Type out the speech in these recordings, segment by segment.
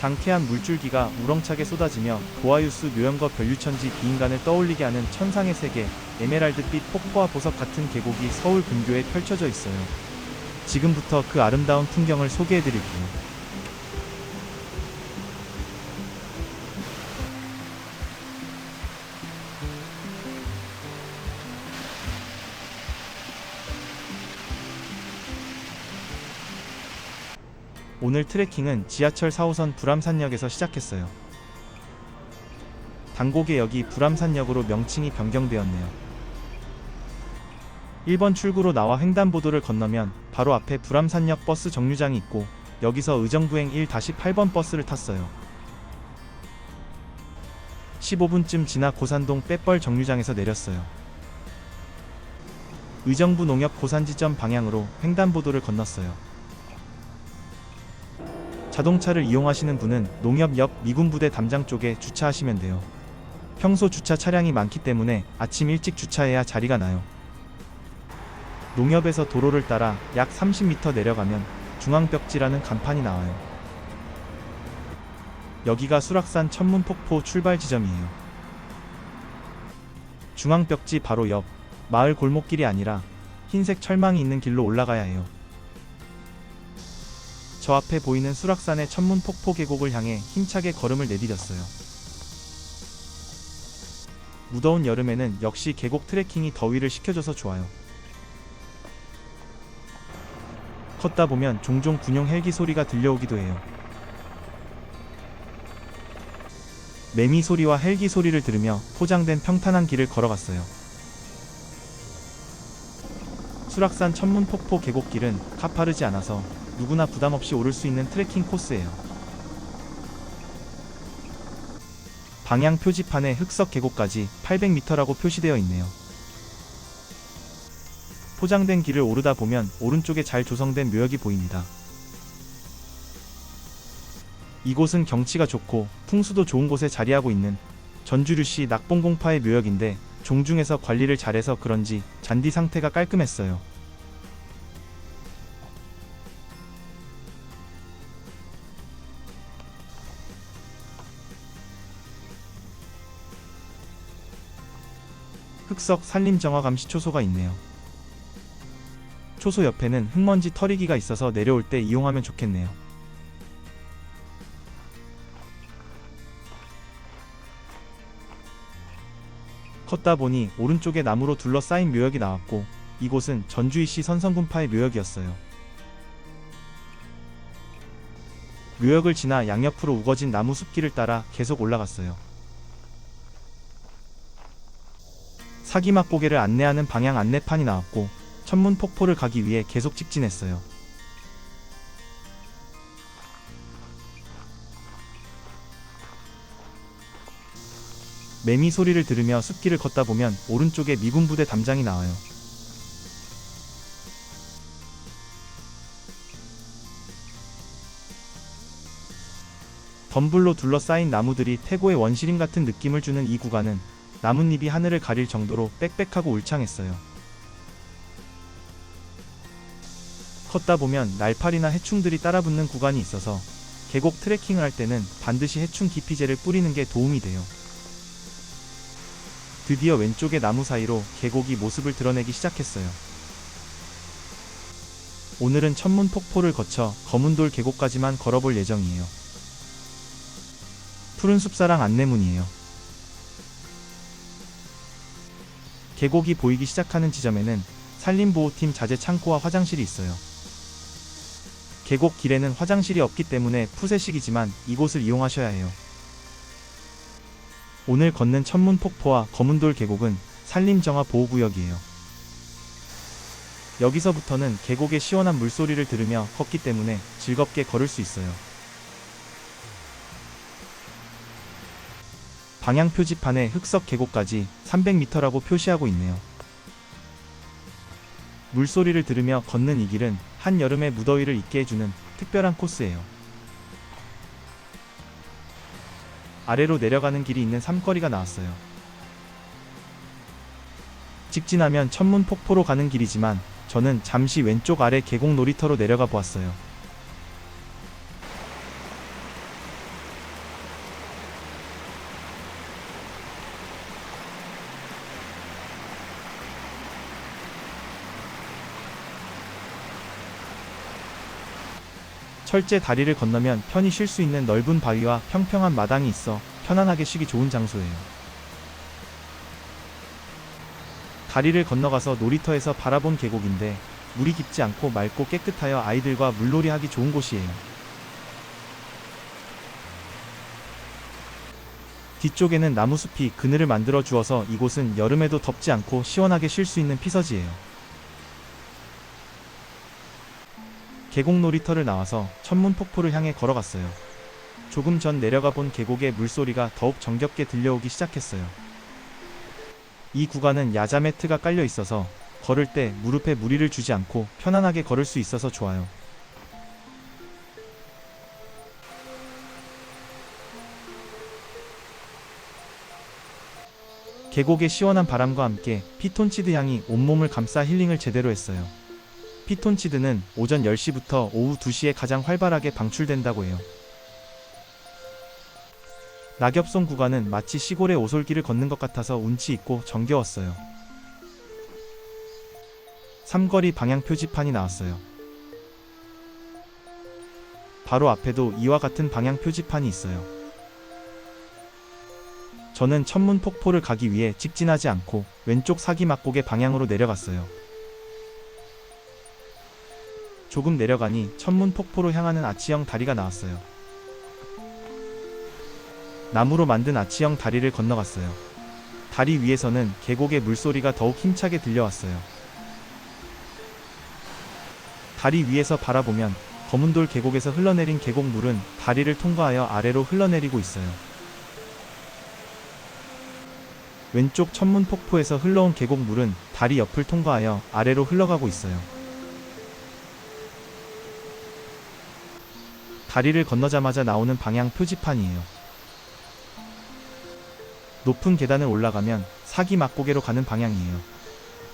장쾌한 물줄기가 우렁차게 쏟아지며 도하유수 묘연거 변류천지 비인간을 떠올리게 하는 천상의 세계, 에메랄드빛 폭포와 보석 같은 계곡이 서울 근교에 펼쳐져 있어요. 지금부터 그 아름다운 풍경을 소개해드릴게요. 오늘 트레킹은 지하철 4호선 불암산역에서 시작했어요. 당고개역이 불암산역으로 명칭이 변경되었네요. 1번 출구로 나와 횡단보도를 건너면 바로 앞에 불암산역 버스 정류장이 있고 여기서 의정부행 1-8번 버스를 탔어요. 15분쯤 지나 고산동 빼뻘 정류장에서 내렸어요. 의정부 농협 고산지점 방향으로 횡단보도를 건넜어요. 자동차를 이용하시는 분은 농협역 미군부대 담장 쪽에 주차하시면 돼요. 평소 주차 차량이 많기 때문에 아침 일찍 주차해야 자리가 나요. 농협에서 도로를 따라 약 30m 내려가면 중앙벽지라는 간판이 나와요. 여기가 수락산 천문폭포 출발 지점이에요. 중앙벽지 바로 옆, 마을 골목길이 아니라 흰색 철망이 있는 길로 올라가야 해요. 저 앞에 보이는 수락산의 천문폭포 계곡을 향해 힘차게 걸음을 내디뎠어요. 무더운 여름에는 역시 계곡 트레킹이 더위를 식혀줘서 좋아요. 걷다 보면 종종 군용 헬기 소리가 들려오기도 해요. 매미 소리와 헬기 소리를 들으며 포장된 평탄한 길을 걸어갔어요. 수락산 천문폭포 계곡길은 가파르지 않아서 누구나 부담없이 오를 수 있는 트레킹 코스예요. 방향 표지판에 흑석 계곡까지 800m라고 표시되어 있네요. 포장된 길을 오르다 보면 오른쪽에 잘 조성된 묘역이 보입니다. 이곳은 경치가 좋고 풍수도 좋은 곳에 자리하고 있는 전주류씨 낙봉공파의 묘역인데 종중에서 관리를 잘해서 그런지 잔디 상태가 깔끔했어요. 흑석 산림정화 감시 초소가 있네요. 초소 옆에는 흙먼지 털이기가 있어서 내려올 때 이용하면 좋겠네요. 걷다 보니 오른쪽에 나무로 둘러싸인 묘역이 나왔고 이곳은 전주이씨 선성군파의 묘역이었어요. 묘역을 지나 양옆으로 우거진 나무 숲길을 따라 계속 올라갔어요. 사기막고개를 안내하는 방향 안내판이 나왔고 천문폭포를 가기 위해 계속 직진했어요. 매미 소리를 들으며 숲길을 걷다 보면 오른쪽에 미군부대 담장이 나와요. 덤불로 둘러싸인 나무들이 태고의 원시림 같은 느낌을 주는 이 구간은 나뭇잎이 하늘을 가릴 정도로 빽빽하고 울창했어요. 걷다 보면 날파리나 해충들이 따라붙는 구간이 있어서 계곡 트레킹을 할 때는 반드시 해충 기피제를 뿌리는 게 도움이 돼요. 드디어 왼쪽의 나무 사이로 계곡이 모습을 드러내기 시작했어요. 오늘은 천문폭포를 거쳐 검은돌 계곡까지만 걸어볼 예정이에요. 푸른 숲사랑 안내문이에요. 계곡이 보이기 시작하는 지점에는 산림보호팀 자재 창고와 화장실이 있어요. 계곡 길에는 화장실이 없기 때문에 푸세식이지만 이곳을 이용하셔야 해요. 오늘 걷는 천문폭포와 검은돌 계곡은 산림정화보호구역이에요. 여기서부터는 계곡의 시원한 물소리를 들으며 걷기 때문에 즐겁게 걸을 수 있어요. 방향 표지판에 흑석 계곡까지 300m라고 표시하고 있네요. 물소리를 들으며 걷는 이 길은 한여름의 무더위를 잊게 해주는 특별한 코스예요. 아래로 내려가는 길이 있는 삼거리가 나왔어요. 직진하면 천문폭포로 가는 길이지만 저는 잠시 왼쪽 아래 계곡 놀이터로 내려가 보았어요. 철제 다리를 건너면 편히 쉴 수 있는 넓은 바위와 평평한 마당이 있어 편안하게 쉬기 좋은 장소예요. 다리를 건너가서 놀이터에서 바라본 계곡인데 물이 깊지 않고 맑고 깨끗하여 아이들과 물놀이하기 좋은 곳이에요. 뒤쪽에는 나무숲이 그늘을 만들어 주어서 이곳은 여름에도 덥지 않고 시원하게 쉴 수 있는 피서지예요. 계곡 놀이터를 나와서 천문폭포를 향해 걸어갔어요. 조금 전 내려가 본 계곡의 물소리가 더욱 정겹게 들려오기 시작했어요. 이 구간은 야자 매트가 깔려 있어서 걸을 때 무릎에 무리를 주지 않고 편안하게 걸을 수 있어서 좋아요. 계곡의 시원한 바람과 함께 피톤치드 향이 온몸을 감싸 힐링을 제대로 했어요. 피톤치드는 오전 10시부터 오후 2시에 가장 활발하게 방출된다고 해요. 낙엽송 구간은 마치 시골의 오솔길을 걷는 것 같아서 운치 있고 정겨웠어요. 삼거리 방향 표지판이 나왔어요. 바로 앞에도 이와 같은 방향 표지판이 있어요. 저는 천문폭포를 가기 위해 직진하지 않고 왼쪽 사기막곡의 방향으로 내려갔어요. 조금 내려가니 천문폭포로 향하는 아치형 다리가 나왔어요. 나무로 만든 아치형 다리를 건너갔어요. 다리 위에서는 계곡의 물소리가 더욱 힘차게 들려왔어요. 다리 위에서 바라보면 검은돌 계곡에서 흘러내린 계곡물은 다리를 통과하여 아래로 흘러내리고 있어요. 왼쪽 천문폭포에서 흘러온 계곡물은 다리 옆을 통과하여 아래로 흘러가고 있어요. 다리를 건너자마자 나오는 방향 표지판이에요. 높은 계단을 올라가면 사기막고개로 가는 방향이에요.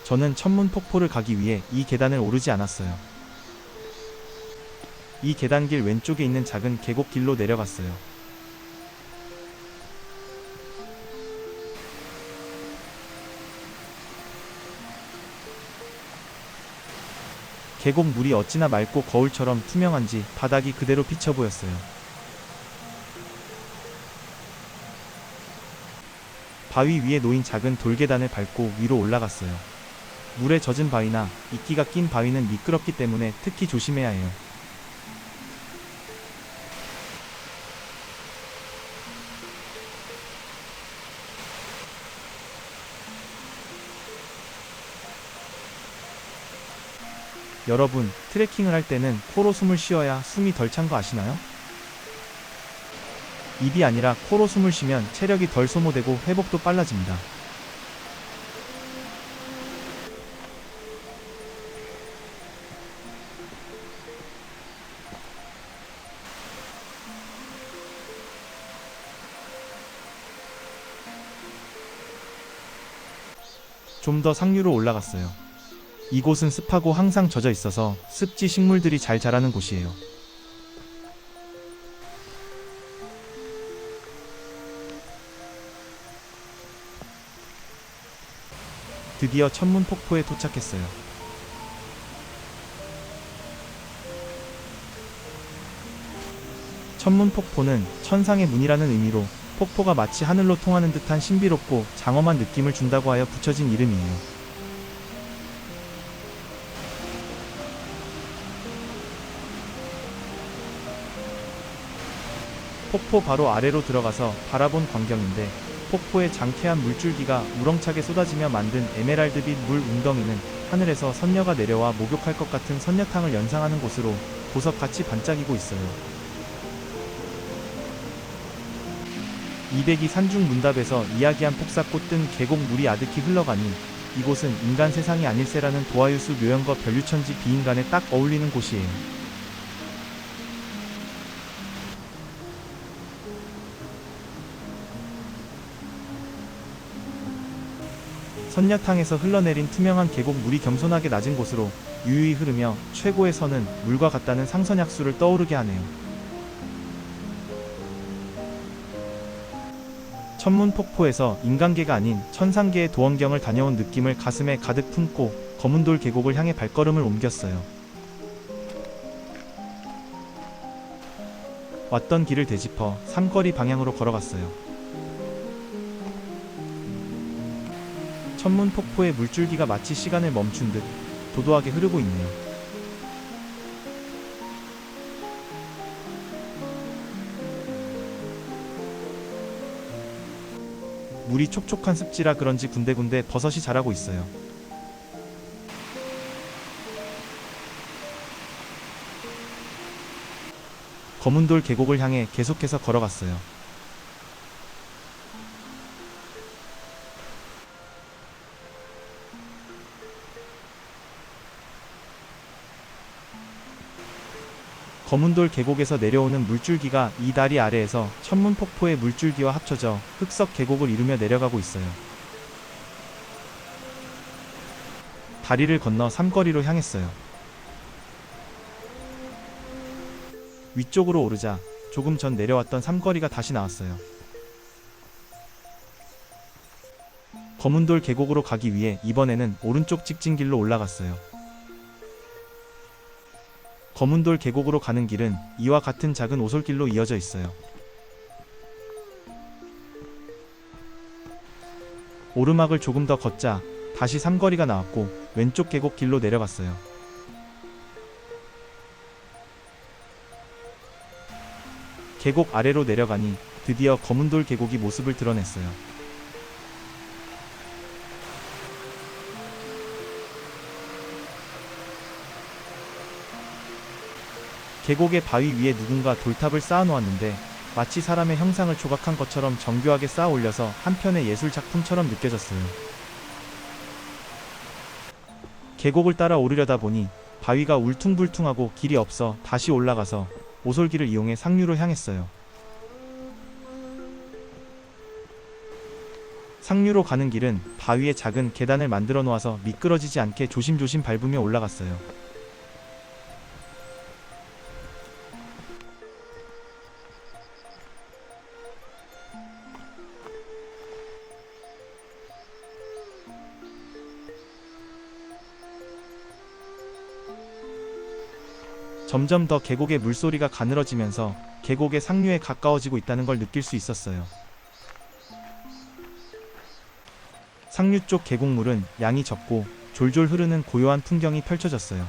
저는 천문폭포를 가기 위해 이 계단을 오르지 않았어요. 이 계단길 왼쪽에 있는 작은 계곡길로 내려갔어요. 계곡 물이 어찌나 맑고 거울처럼 투명한지 바닥이 그대로 비쳐 보였어요. 바위 위에 놓인 작은 돌계단을 밟고 위로 올라갔어요. 물에 젖은 바위나 이끼가 낀 바위는 미끄럽기 때문에 특히 조심해야 해요. 여러분, 트레킹을 할 때는 코로 숨을 쉬어야 숨이 덜 찬 거 아시나요? 입이 아니라 코로 숨을 쉬면 체력이 덜 소모되고 회복도 빨라집니다. 좀 더 상류로 올라갔어요. 이곳은 습하고 항상 젖어 있어서 습지 식물들이 잘 자라는 곳이에요. 드디어 천문폭포에 도착했어요. 천문폭포는 천상의 문이라는 의미로 폭포가 마치 하늘로 통하는 듯한 신비롭고 장엄한 느낌을 준다고 하여 붙여진 이름이에요. 폭포 바로 아래로 들어가서 바라본 광경인데 폭포의 장쾌한 물줄기가 우렁차게 쏟아지며 만든 에메랄드빛 물 웅덩이는 하늘에서 선녀가 내려와 목욕할 것 같은 선녀탕을 연상하는 곳으로 보석같이 반짝이고 있어요. 200이 산중 문답에서 이야기한 폭삭꽃 뜬 계곡 물이 아득히 흘러가니 이곳은 인간 세상이 아닐세라는 도하유수 묘연거 변류천지 비인간에 딱 어울리는 곳이에요. 선녀탕에서 흘러내린 투명한 계곡 물이 겸손하게 낮은 곳으로 유유히 흐르며 최고의 선은 물과 같다는 상선약수를 떠오르게 하네요. 천문폭포에서 인간계가 아닌 천상계의 도원경을 다녀온 느낌을 가슴에 가득 품고 검은돌 계곡을 향해 발걸음을 옮겼어요. 왔던 길을 되짚어 삼거리 방향으로 걸어갔어요. 천문 폭포의 물줄기가 마치 시간을 멈춘 듯 도도하게 흐르고 있네요. 물이 촉촉한 습지라 그런지 군데군데 버섯이 자라고 있어요. 검은돌 계곡을 향해 계속해서 걸어갔어요. 검은돌 계곡에서 내려오는 물줄기가 이 다리 아래에서 천문폭포의 물줄기와 합쳐져 흑석 계곡을 이루며 내려가고 있어요. 다리를 건너 삼거리로 향했어요. 위쪽으로 오르자 조금 전 내려왔던 삼거리가 다시 나왔어요. 검은돌 계곡으로 가기 위해 이번에는 오른쪽 직진길로 올라갔어요. 검은돌 계곡으로 가는 길은 이와 같은 작은 오솔길로 이어져 있어요. 오르막을 조금 더 걷자 다시 삼거리가 나왔고 왼쪽 계곡 길로 내려갔어요. 계곡 아래로 내려가니 드디어 검은돌 계곡이 모습을 드러냈어요. 계곡의 바위 위에 누군가 돌탑을 쌓아 놓았는데 마치 사람의 형상을 조각한 것처럼 정교하게 쌓아 올려서 한편의 예술 작품처럼 느껴졌어요. 계곡을 따라 오르려다 보니 바위가 울퉁불퉁하고 길이 없어 다시 올라가서 오솔길을 이용해 상류로 향했어요. 상류로 가는 길은 바위에 작은 계단을 만들어 놓아서 미끄러지지 않게 조심조심 밟으며 올라갔어요. 점점 더 계곡의 물소리가 가늘어지면서 계곡의 상류에 가까워지고 있다는 걸 느낄 수 있었어요. 상류 쪽 계곡물은 양이 적고 졸졸 흐르는 고요한 풍경이 펼쳐졌어요.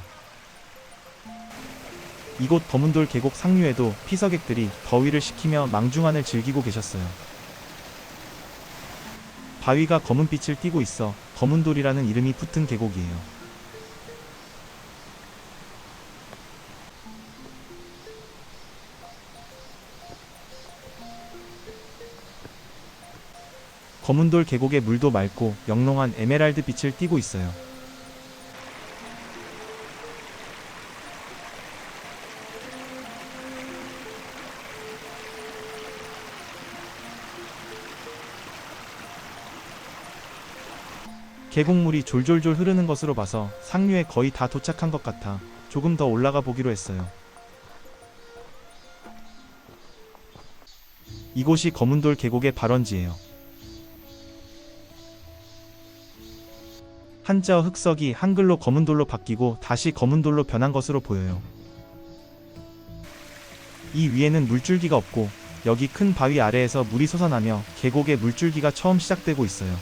이곳 검은돌 계곡 상류에도 피서객들이 더위를 식히며 망중한을 즐기고 계셨어요. 바위가 검은빛을 띠고 있어 검은돌이라는 이름이 붙은 계곡이에요. 검은돌 계곡의 물도 맑고 영롱한 에메랄드 빛을 띠고 있어요. 계곡물이 졸졸졸 흐르는 것으로 봐서 상류에 거의 다 도착한 것 같아 조금 더 올라가 보기로 했어요. 이곳이 검은돌 계곡의 발원지예요. 한자어 흑석이 한글로 검은돌로 바뀌고 다시 검은돌로 변한 것으로 보여요. 이 위에는 물줄기가 없고 여기 큰 바위 아래에서 물이 솟아나며 계곡의 물줄기가 처음 시작되고 있어요.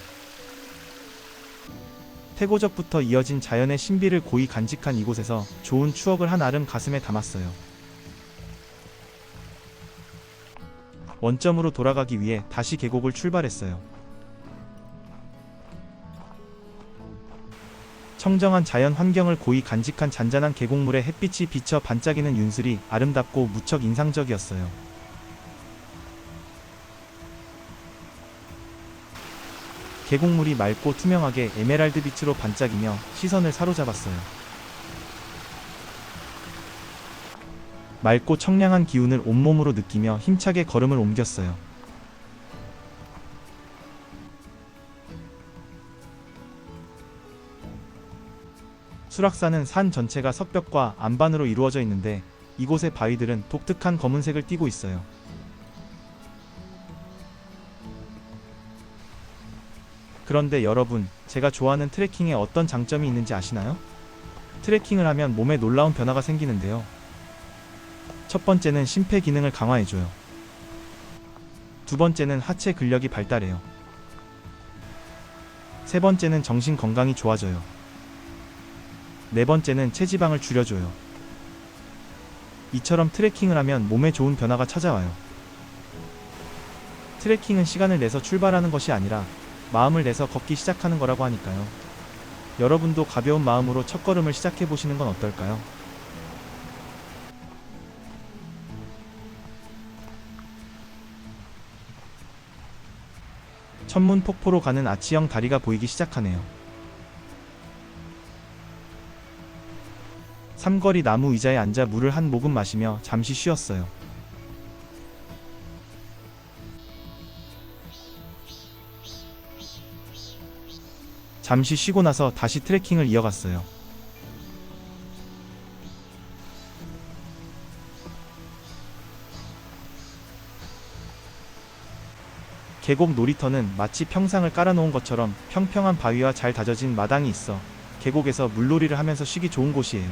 태고적부터 이어진 자연의 신비를 고이 간직한 이곳에서 좋은 추억을 한아름 가슴에 담았어요. 원점으로 돌아가기 위해 다시 계곡을 출발했어요. 청정한 자연 환경을 고이 간직한 잔잔한 계곡물에 햇빛이 비쳐 반짝이는 윤슬이 아름답고 무척 인상적이었어요. 계곡물이 맑고 투명하게 에메랄드 빛으로 반짝이며 시선을 사로잡았어요. 맑고 청량한 기운을 온몸으로 느끼며 힘차게 걸음을 옮겼어요. 수락산은 산 전체가 석벽과 안반으로 이루어져 있는데 이곳의 바위들은 독특한 검은색을 띠고 있어요. 그런데 여러분, 제가 좋아하는 트레킹에 어떤 장점이 있는지 아시나요? 트레킹을 하면 몸에 놀라운 변화가 생기는데요. 첫 번째는 심폐 기능을 강화해줘요. 두 번째는 하체 근력이 발달해요. 세 번째는 정신 건강이 좋아져요. 네 번째는 체지방을 줄여줘요. 이처럼 트레킹을 하면 몸에 좋은 변화가 찾아와요. 트레킹은 시간을 내서 출발하는 것이 아니라 마음을 내서 걷기 시작하는 거라고 하니까요. 여러분도 가벼운 마음으로 첫걸음을 시작해보시는 건 어떨까요? 천문 폭포로 가는 아치형 다리가 보이기 시작하네요. 삼거리 나무 의자에 앉아 물을 한 모금 마시며 잠시 쉬었어요. 잠시 쉬고 나서 다시 트레킹을 이어갔어요. 계곡 놀이터는 마치 평상을 깔아놓은 것처럼 평평한 바위와 잘 다져진 마당이 있어 계곡에서 물놀이를 하면서 쉬기 좋은 곳이에요.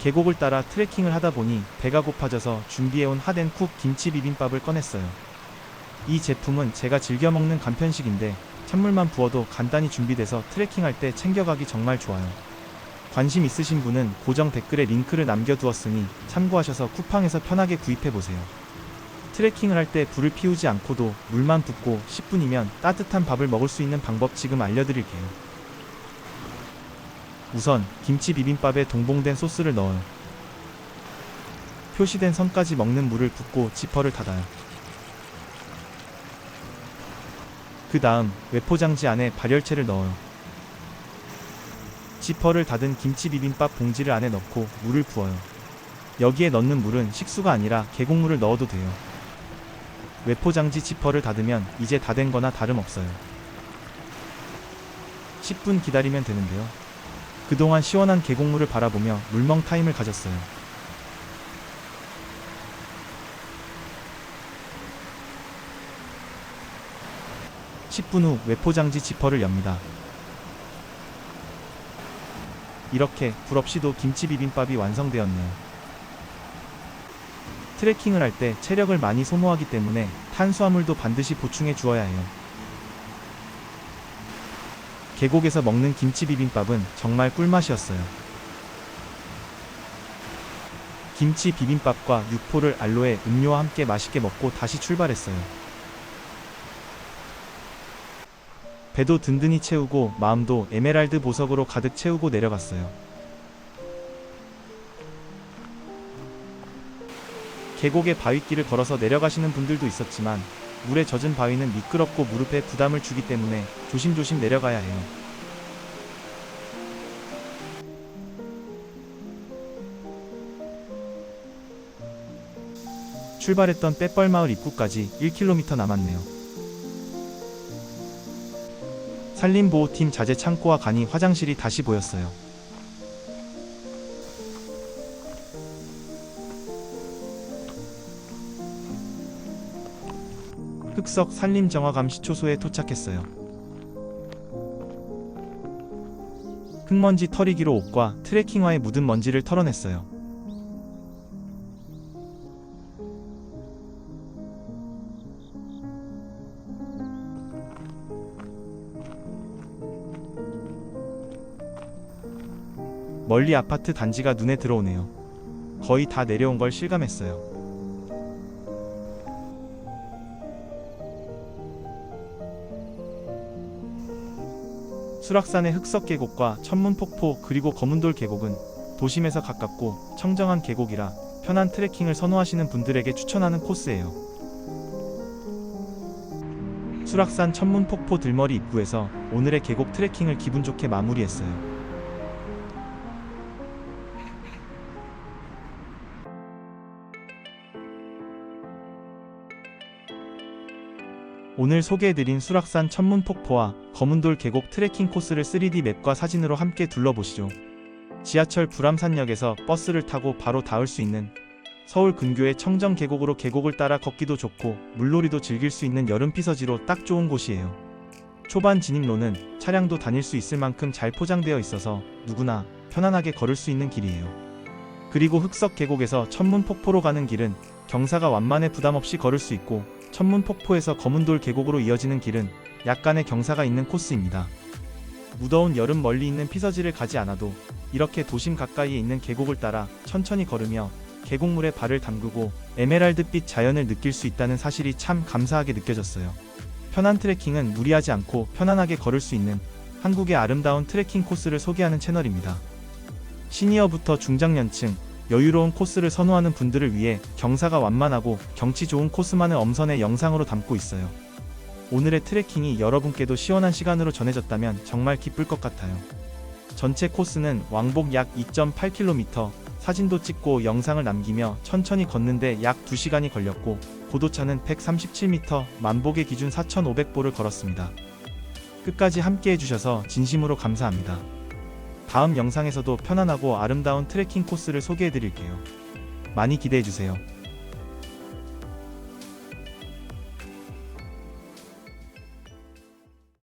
계곡을 따라 트레킹을 하다 보니 배가 고파져서 준비해온 핫앤쿡 김치 비빔밥을 꺼냈어요. 이 제품은 제가 즐겨 먹는 간편식인데 찬물만 부어도 간단히 준비돼서 트레킹할 때 챙겨가기 정말 좋아요. 관심 있으신 분은 고정 댓글에 링크를 남겨두었으니 참고하셔서 쿠팡에서 편하게 구입해보세요. 트레킹을 할 때 불을 피우지 않고도 물만 붓고 10분이면 따뜻한 밥을 먹을 수 있는 방법 지금 알려드릴게요. 우선 김치 비빔밥에 동봉된 소스를 넣어요. 표시된 선까지 먹는 물을 붓고 지퍼를 닫아요. 그 다음 외포장지 안에 발열체를 넣어요. 지퍼를 닫은 김치 비빔밥 봉지를 안에 넣고 물을 부어요. 여기에 넣는 물은 식수가 아니라 계곡물을 넣어도 돼요. 외포장지 지퍼를 닫으면 이제 다 된 거나 다름없어요. 10분 기다리면 되는데요. 그동안 시원한 계곡물을 바라보며 물멍 타임을 가졌어요. (10분) 후 외포장지 지퍼를 엽니다. 이렇게 불 없이도 김치 비빔밥이 완성되었네요. 트레킹을 할 때 체력을 많이 소모하기 때문에 탄수화물도 반드시 보충해 주어야 해요. 계곡에서 먹는 김치 비빔밥은 정말 꿀맛이었어요. 김치 비빔밥과 육포를 알로에 음료와 함께 맛있게 먹고 다시 출발했어요. 배도 든든히 채우고 마음도 에메랄드 보석으로 가득 채우고 내려갔어요. 계곡의 바위길을 걸어서 내려가시는 분들도 있었지만 물에 젖은 바위는 미끄럽고 무릎에 부담을 주기 때문에 조심조심 내려가야 해요. 출발했던 빼뻘마을 입구까지 1km 남았네요. 산림보호팀 자재 창고와 가니 화장실이 다시 보였어요. 흑석 산림정화감시초소에 도착했어요. 흙먼지 털이기로 옷과 트레킹화에 묻은 먼지를 털어냈어요. 멀리 아파트 단지가 눈에 들어오네요. 거의 다 내려온 걸 실감했어요. 수락산의 흑석계곡과 천문폭포 그리고 거문돌 계곡은 도심에서 가깝고 청정한 계곡이라 편한 트레킹을 선호하시는 분들에게 추천하는 코스예요. 수락산 천문폭포 들머리 입구에서 오늘의 계곡 트레킹을 기분 좋게 마무리했어요. 오늘 소개해드린 수락산 천문폭포와 거문돌 계곡 트레킹 코스를 3D 맵과 사진으로 함께 둘러보시죠. 지하철 불암산역에서 버스를 타고 바로 닿을 수 있는 서울 근교의 청정 계곡으로 계곡을 따라 걷기도 좋고 물놀이도 즐길 수 있는 여름 피서지로 딱 좋은 곳이에요. 초반 진입로는 차량도 다닐 수 있을 만큼 잘 포장되어 있어서 누구나 편안하게 걸을 수 있는 길이에요. 그리고 흑석 계곡에서 천문 폭포로 가는 길은 경사가 완만해 부담 없이 걸을 수 있고, 천문 폭포에서 검은돌 계곡으로 이어지는 길은 약간의 경사가 있는 코스입니다. 무더운 여름 멀리 있는 피서지를 가지 않아도 이렇게 도심 가까이에 있는 계곡을 따라 천천히 걸으며 계곡물에 발을 담그고 에메랄드빛 자연을 느낄 수 있다는 사실이 참 감사하게 느껴졌어요. 편한 트레킹은 무리하지 않고 편안하게 걸을 수 있는 한국의 아름다운 트레킹 코스를 소개하는 채널입니다. 시니어부터 중장년층, 여유로운 코스를 선호하는 분들을 위해 경사가 완만하고 경치 좋은 코스만을 엄선해 영상으로 담고 있어요. 오늘의 트레킹이 여러분께도 시원한 시간으로 전해졌다면 정말 기쁠 것 같아요. 전체 코스는 왕복 약 2.8km, 사진도 찍고 영상을 남기며 천천히 걷는데 약 2시간이 걸렸고, 고도차는 137m, 만복의 기준 4,500보를 걸었습니다. 끝까지 함께 해주셔서 진심으로 감사합니다. 다음 영상에서도 편안하고 아름다운 트레킹 코스를 소개해드릴게요. 많이 기대해주세요.